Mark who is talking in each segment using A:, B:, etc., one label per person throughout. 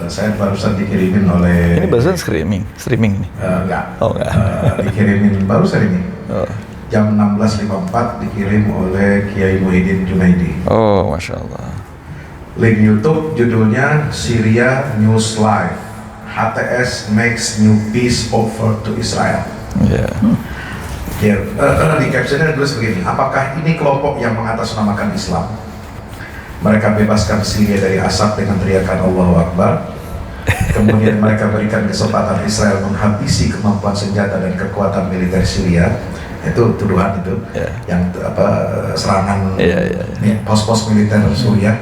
A: Saya barusan dikirimin oleh...
B: Ini barusan streaming nih?
A: Enggak.
B: Oh enggak.
A: Dikirimin barusan ini.
B: Oh.
A: Jam 16.54 dikirim oleh Kiai Muhyiddin Junaidi.
B: Oh, Masya Allah.
A: Link YouTube judulnya Syria News Live. HTS makes new peace offer to Israel.
B: Yeah.
A: Di captionnya tulis begini, apakah ini kelompok yang mengatasnamakan Islam? Mereka bebaskan Syria dari asap dengan teriakan Allahu Akbar. Kemudian mereka berikan kesempatan Israel menghabisi kemampuan senjata dan kekuatan militer Syria. Itu tuduhan itu, yang serangan pos-pos militer Suriah.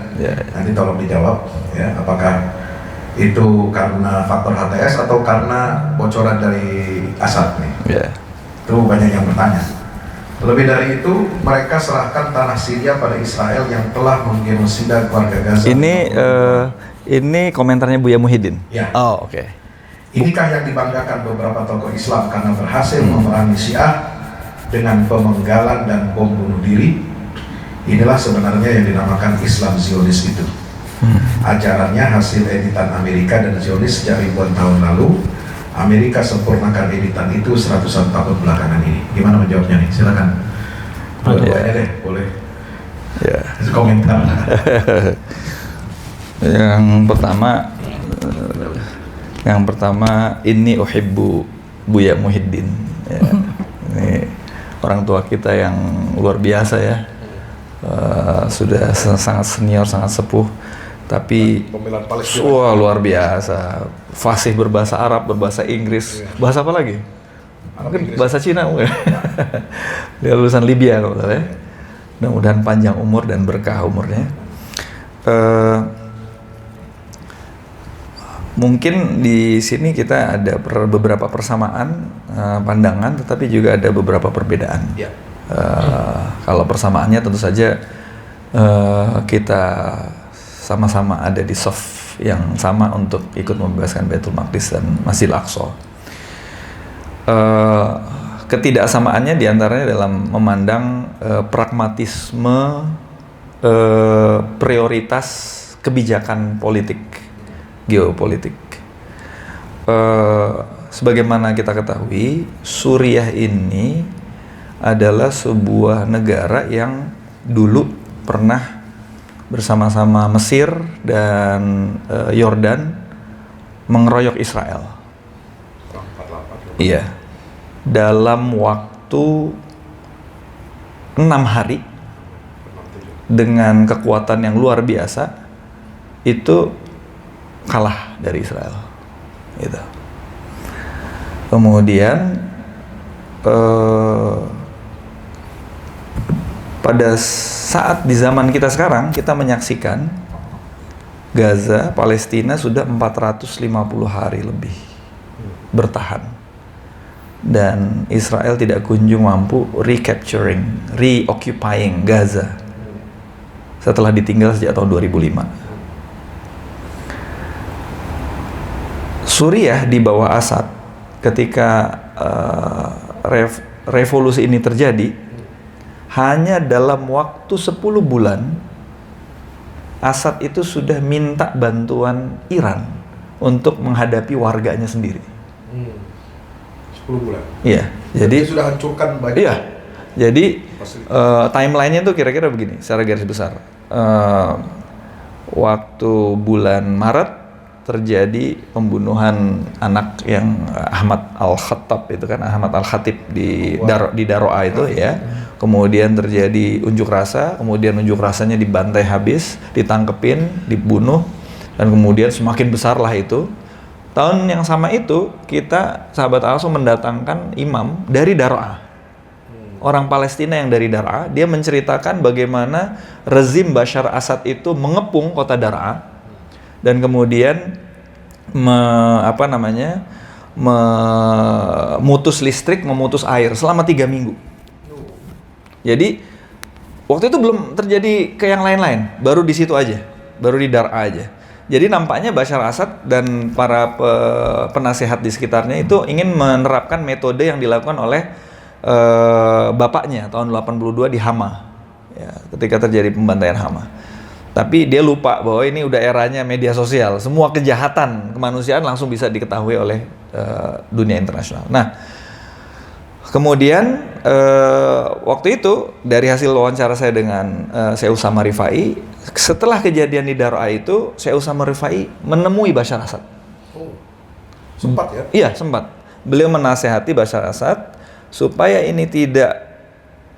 A: Nanti tolong dijawab, ya, apakah itu karena faktor HTS atau karena bocoran dari Assad nih? Itu banyak yang bertanya. Lebih dari itu, mereka serahkan tanah Syria pada Israel yang telah menggenosida keluarga Gaza.
B: Ini komentarnya Buya Muhyiddin?
A: Ya.
B: Oh, oke.
A: Inikah yang dibanggakan beberapa tokoh Islam karena berhasil memerangi Syiah dengan pemenggalan dan bom bunuh diri? Inilah sebenarnya yang dinamakan Islam Zionis itu. Ajarannya hasil editan Amerika dan Zionis sejak ribuan tahun lalu. Amerika sempurnakan editan itu seratusan tahun belakangan ini. Gimana menjawabnya nih? Silakan. Dua-duanya deh, boleh.
B: Ya.
A: Komentar.
B: Yang pertama, ini uhibbu Buya Muhyiddin. Ya. Ini orang tua kita yang luar biasa ya. Sudah sangat senior, sangat sepuh. Tapi wah, luar biasa, fasih berbahasa Arab, berbahasa Inggris, bahasa apa lagi? Mungkin bahasa Cina mungkin. Dia lulusan Libya kalau ya. Mudah-mudahan panjang umur dan berkah umurnya. Mungkin di sini kita ada beberapa persamaan pandangan, tetapi juga ada beberapa perbedaan. Kalau persamaannya tentu saja kita sama-sama ada di soft yang sama untuk ikut membebaskan Baitul Maqdis dan Masjidil Aqsa. Ketidaksamaannya diantaranya dalam memandang pragmatisme, prioritas kebijakan politik, geopolitik. Sebagaimana kita ketahui, Suriah ini adalah sebuah negara yang dulu pernah bersama-sama Mesir dan Yordan mengeroyok Israel. Iya. Dalam waktu 6 hari dengan kekuatan yang luar biasa itu kalah dari Israel. Gitu. Kemudian pada saat di zaman kita sekarang, kita menyaksikan Gaza, Palestina sudah 450 hari lebih bertahan. Dan Israel tidak kunjung mampu reoccupying Gaza setelah ditinggal sejak tahun 2005. Suriah di bawah Assad, ketika revolusi ini terjadi, hanya dalam waktu 10 bulan Assad itu sudah minta bantuan Iran untuk menghadapi warganya sendiri.
A: 10 bulan?
B: Iya. Jadi
A: sudah hancurkan banyak.
B: Iya. Jadi timelinenya tuh kira-kira begini, secara garis besar. Waktu bulan Maret terjadi pembunuhan anak yang Ahmad Al-Khattab itu kan, Ahmad Al-Khatib di Daro'a itu ya. Kemudian terjadi unjuk rasa, kemudian unjuk rasanya dibantai habis, ditangkepin, dibunuh, dan kemudian semakin besarlah itu. Tahun yang sama itu kita sahabat Al-Aqsa mendatangkan imam dari Daro'a. Orang Palestina yang dari Daro'a, dia menceritakan bagaimana rezim Bashar Assad itu mengepung kota Daro'a dan kemudian memutus listrik, memutus air selama 3 minggu. Jadi waktu itu belum terjadi ke yang lain-lain, baru di situ aja, baru di Daro'a aja. Jadi nampaknya Bashar Assad dan para penasehat di sekitarnya itu ingin menerapkan metode yang dilakukan oleh bapaknya tahun 82 di Hama, ya, ketika terjadi pembantaian Hama. Tapi dia lupa bahwa ini udah eranya media sosial. Semua kejahatan kemanusiaan langsung bisa diketahui oleh dunia internasional. Nah, kemudian waktu itu dari hasil wawancara saya dengan Syekh Utsama Rifai, setelah kejadian di Daraa itu, Syekh Utsama Rifai menemui Bashar Assad.
A: Oh, sempat ya?
B: Iya, sempat. Beliau menasehati Bashar Assad supaya ini tidak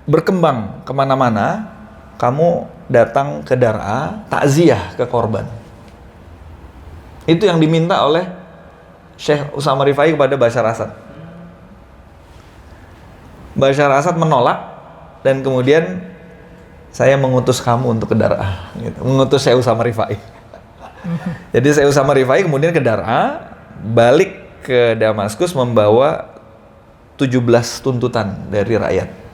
B: berkembang kemana-mana. Kamu datang ke Daraa, takziah ke korban. Itu yang diminta oleh Syekh Utsama Rifai kepada Bashar Assad. Bashar Assad menolak, dan kemudian saya mengutus kamu untuk ke Daraa, gitu. Mengutus Syekh Utsama Rifai. Jadi Syekh Utsama Rifai kemudian ke Daraa, balik ke Damaskus membawa 17 tuntutan dari rakyat.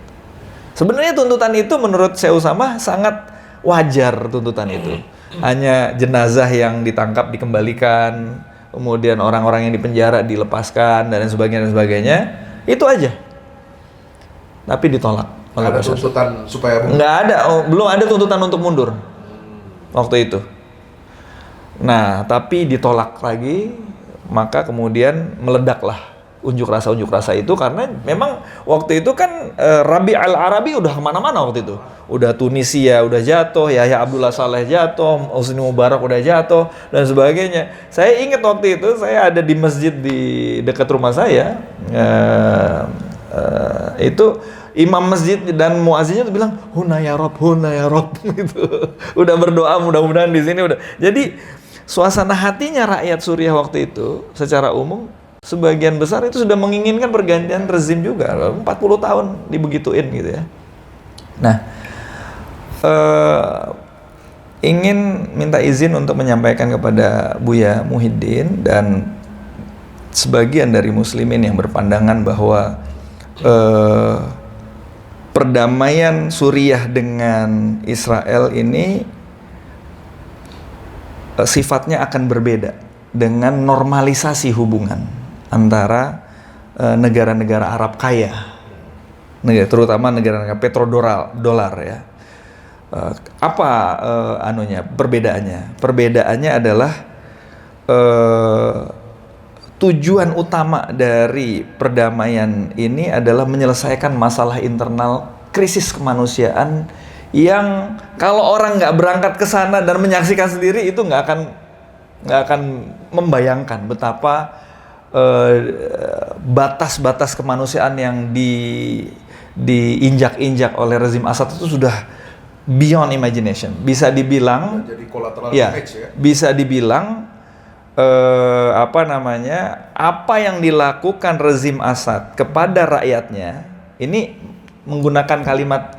B: Sebenarnya tuntutan itu menurut Syekh Utsama sangat wajar tuntutan itu. Hanya jenazah yang ditangkap dikembalikan, kemudian orang-orang yang dipenjara dilepaskan dan sebagainya. Itu aja. Tapi ditolak oleh
A: Ada
B: Bashar.
A: tuntutan supaya
B: Nggak ada, belum ada tuntutan untuk mundur waktu itu. Nah, tapi ditolak lagi, maka kemudian meledaklah unjuk rasa itu, karena memang waktu itu kan Rabi al-Arabi udah kemana-mana waktu itu. Udah Tunisia udah jatuh, Yahya Abdullah Saleh jatuh, Husni Mubarak udah jatuh, dan sebagainya. Saya ingat waktu itu saya ada di masjid di dekat rumah saya, itu imam masjid dan muazzinnya tuh bilang huna ya Rob gitu. Udah berdoa mudah-mudahan di sini udah. Jadi suasana hatinya rakyat Suriah waktu itu secara umum sebagian besar itu sudah menginginkan pergantian rezim juga. 40 tahun dibegituin gitu ya. Nah, ingin minta izin untuk menyampaikan kepada Buya Muhyiddin dan sebagian dari muslimin yang berpandangan bahwa perdamaian Suriah dengan Israel ini sifatnya akan berbeda dengan normalisasi hubungan antara negara-negara Arab kaya, terutama negara-negara petrodolar ya. Perbedaannya? Perbedaannya adalah tujuan utama dari perdamaian ini adalah menyelesaikan masalah internal krisis kemanusiaan yang kalau orang nggak berangkat ke sana dan menyaksikan sendiri itu nggak akan membayangkan betapa batas-batas kemanusiaan yang diinjak-injak oleh rezim Assad itu sudah beyond imagination. Bisa dibilang,
A: jadi collateral
B: ya,
A: damage ya.
B: bisa dibilang apa yang dilakukan rezim Assad kepada rakyatnya ini menggunakan kalimat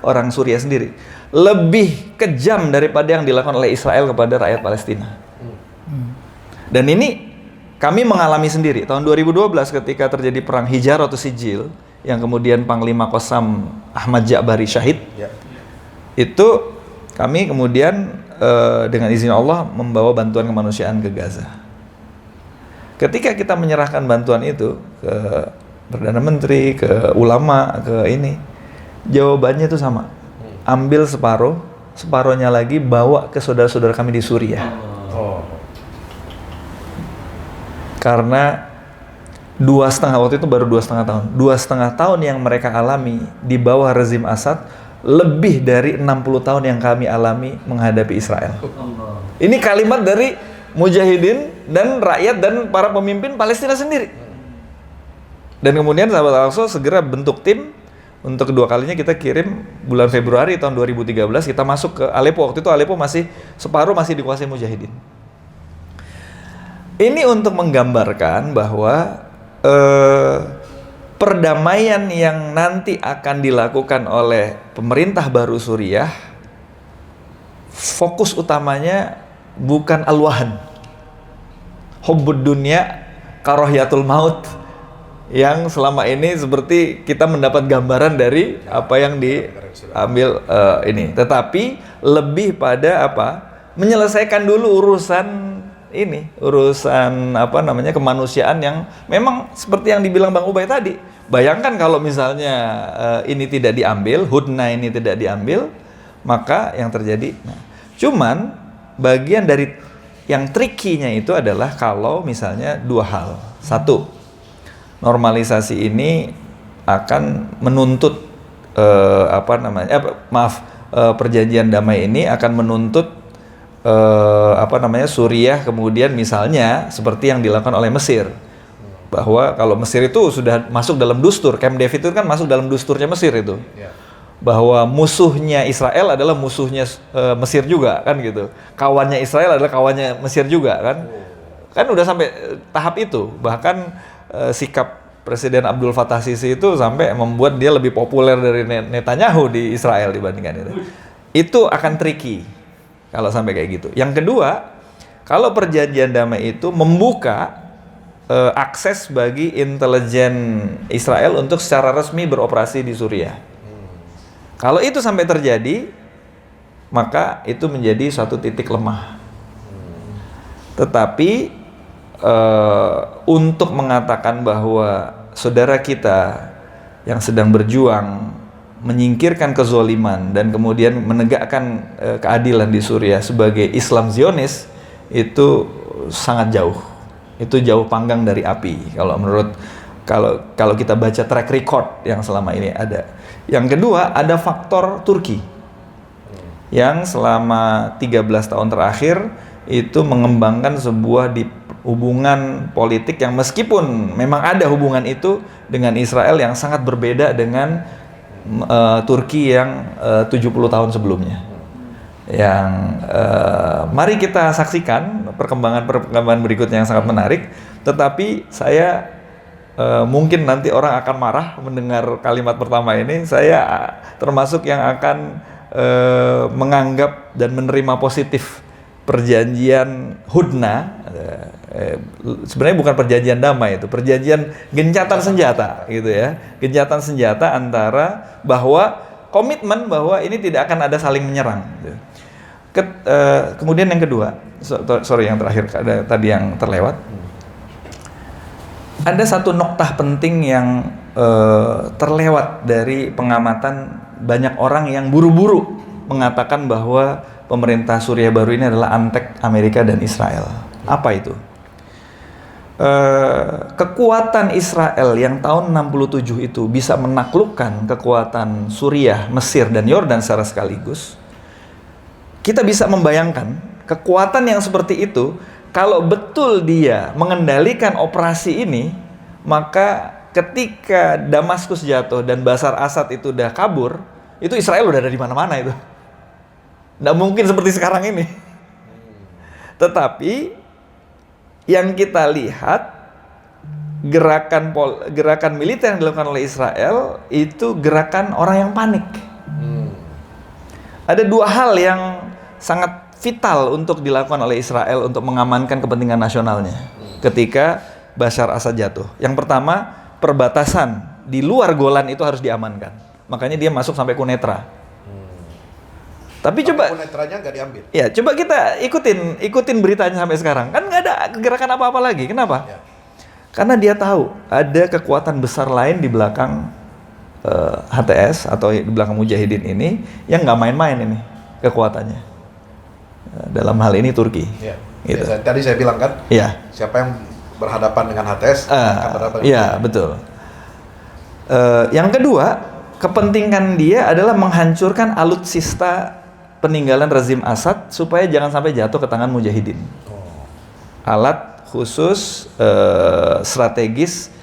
B: orang Suriah sendiri lebih kejam daripada yang dilakukan oleh Israel kepada rakyat Palestina. Dan ini kami mengalami sendiri tahun 2012 ketika terjadi perang Hijar atau Sijil yang kemudian Panglima Qassam Ahmad Ja'bari syahid.
A: Ya.
B: Itu kami kemudian dengan izin Allah membawa bantuan kemanusiaan ke Gaza. Ketika kita menyerahkan bantuan itu ke Perdana Menteri, ke ulama, ke ini, jawabannya itu sama. Ambil separuh, separuhnya lagi bawa ke saudara-saudara kami di Suriah.
A: Oh.
B: Karena 2,5 waktu itu baru 2,5 tahun. 2,5 tahun yang mereka alami di bawah rezim Assad lebih dari 60 tahun yang kami alami menghadapi Israel. Ini kalimat dari mujahidin dan rakyat dan para pemimpin Palestina sendiri. Dan kemudian sahabat Al-Aqsa segera bentuk tim. Untuk kedua kalinya kita kirim bulan Februari tahun 2013 kita masuk ke Aleppo. Waktu itu Aleppo masih separuh masih dikuasai mujahidin. Ini untuk menggambarkan bahwa perdamaian yang nanti akan dilakukan oleh pemerintah baru Suriah, fokus utamanya bukan al-wahan, hubbud dunya karohiyatul maut, yang selama ini seperti kita mendapat gambaran dari apa yang diambil ini, tetapi lebih pada menyelesaikan dulu urusan kemanusiaan yang memang seperti yang dibilang Bang Ubay tadi. Bayangkan kalau misalnya ini tidak diambil, hudna ini tidak diambil, maka yang terjadi. Nah, cuman bagian dari yang tricky-nya itu adalah kalau misalnya dua hal. Satu, normalisasi ini akan menuntut perjanjian damai ini akan menuntut Suriah kemudian misalnya seperti yang dilakukan oleh Mesir, bahwa kalau Mesir itu sudah masuk dalam dustur, Camp David itu kan masuk dalam dusturnya Mesir itu, bahwa musuhnya Israel adalah musuhnya Mesir juga kan gitu, kawannya Israel adalah kawannya Mesir juga kan udah sampai tahap itu. Bahkan sikap Presiden Abdul Fattah Sisi itu sampai membuat dia lebih populer dari Netanyahu di Israel dibandingkan itu. Itu akan tricky kalau sampai kayak gitu. Yang kedua, kalau perjanjian damai itu membuka akses bagi intelijen Israel untuk secara resmi beroperasi di Suriah. Kalau itu sampai terjadi, maka itu menjadi suatu titik lemah. Tetapi untuk mengatakan bahwa saudara kita yang sedang berjuang menyingkirkan kezoliman dan kemudian menegakkan keadilan di Suriah sebagai Islam Zionis, itu sangat jauh. Itu jauh panggang dari api kalau kita baca track record yang selama ini ada. Yang kedua, ada faktor Turki yang selama 13 tahun terakhir itu mengembangkan sebuah hubungan politik yang meskipun memang ada hubungan itu dengan Israel yang sangat berbeda dengan Turki yang 70 tahun sebelumnya. Yang mari kita saksikan perkembangan berikutnya yang sangat menarik. Tetapi saya mungkin nanti orang akan marah mendengar kalimat pertama ini. Saya termasuk yang akan menganggap dan menerima positif perjanjian Hudna. Sebenarnya bukan perjanjian damai, itu perjanjian gencatan senjata gitu ya, gencatan senjata antara bahwa komitmen bahwa ini tidak akan ada saling menyerang gitu. Kemudian yang kedua, yang terakhir ada tadi yang terlewat, ada satu noktah penting yang terlewat dari pengamatan banyak orang yang buru-buru mengatakan bahwa pemerintah Suriah baru ini adalah antek Amerika dan Israel. Apa itu? Kekuatan Israel yang tahun 67 itu bisa menaklukkan kekuatan Suriah, Mesir, dan Yordan secara sekaligus. Kita bisa membayangkan kekuatan yang seperti itu, kalau betul dia mengendalikan operasi ini, maka ketika Damaskus jatuh dan Bashar Assad itu udah kabur, itu Israel udah ada di mana-mana itu. Nggak mungkin seperti sekarang ini. Tetapi yang kita lihat gerakan militer yang dilakukan oleh Israel itu gerakan orang yang panik. Ada dua hal yang sangat vital untuk dilakukan oleh Israel untuk mengamankan kepentingan nasionalnya ketika Bashar Assad jatuh. Yang pertama, perbatasan di luar Golan itu harus diamankan. Makanya dia masuk sampai Quneitra. Tapi coba
A: Qunetranya nggak diambil.
B: Ya, coba kita ikutin beritanya sampai sekarang. Kan nggak ada gerakan apa-apa lagi. Kenapa?
A: Ya.
B: Karena dia tahu ada kekuatan besar lain di belakang HTS atau di belakang Mujahidin ini yang nggak main-main ini kekuatannya. Dalam hal ini Turki.
A: Ya.
B: Gitu.
A: Ya, tadi saya bilang kan, siapa yang berhadapan dengan HTS akan berhadapan dengan
B: Iya, betul. Yang kedua, kepentingan dia adalah menghancurkan alutsista peninggalan rezim Assad supaya jangan sampai jatuh ke tangan Mujahidin. Alat khusus strategis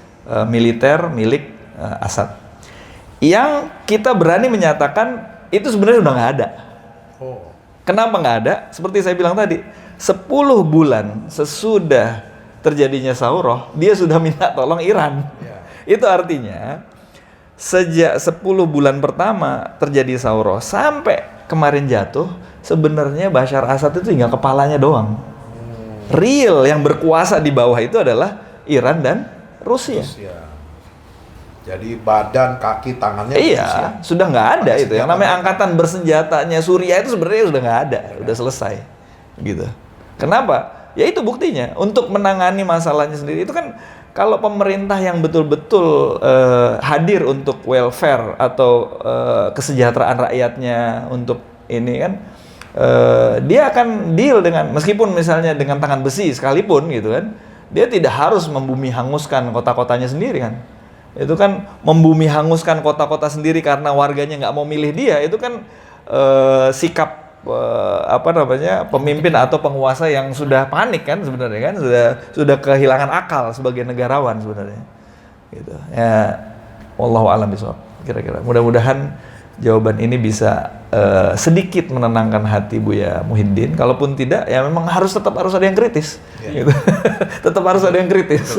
B: militer milik Assad. Yang kita berani menyatakan itu sebenarnya udah nggak ada. Kenapa nggak ada? Seperti saya bilang tadi, 10 bulan sesudah terjadinya Sauroh, dia sudah minta tolong Iran. Itu artinya sejak 10 bulan pertama terjadi Sauroh sampai kemarin jatuh, sebenarnya Bashar Assad itu tinggal kepalanya doang. Real yang berkuasa di bawah itu adalah Iran dan Rusia.
A: Jadi badan, kaki, tangannya
B: Rusia. Sudah nggak ada itu. Yang namanya angkatan bersenjatanya Suriah itu sebenarnya sudah nggak ada, udah selesai. Gitu. Kenapa? Ya itu buktinya. Untuk menangani masalahnya sendiri itu kan, kalau pemerintah yang betul-betul hadir untuk welfare atau kesejahteraan rakyatnya, untuk ini kan dia akan deal dengan, meskipun misalnya dengan tangan besi sekalipun gitu kan, dia tidak harus membumi hanguskan kota-kotanya sendiri kan. Itu kan membumi hanguskan kota-kota sendiri karena warganya nggak mau milih dia, itu kan sikap pemimpin atau penguasa yang sudah panik kan sebenarnya kan, sudah kehilangan akal sebagai negarawan sebenarnya. Gitu. Ya, wallahu a'lam bishawab. Kira-kira mudah-mudahan jawaban ini bisa sedikit menenangkan hati Buya Muhyiddin. Kalaupun tidak, ya memang tetap harus ada yang kritis. Gitu. Tetap harus ada yang kritis.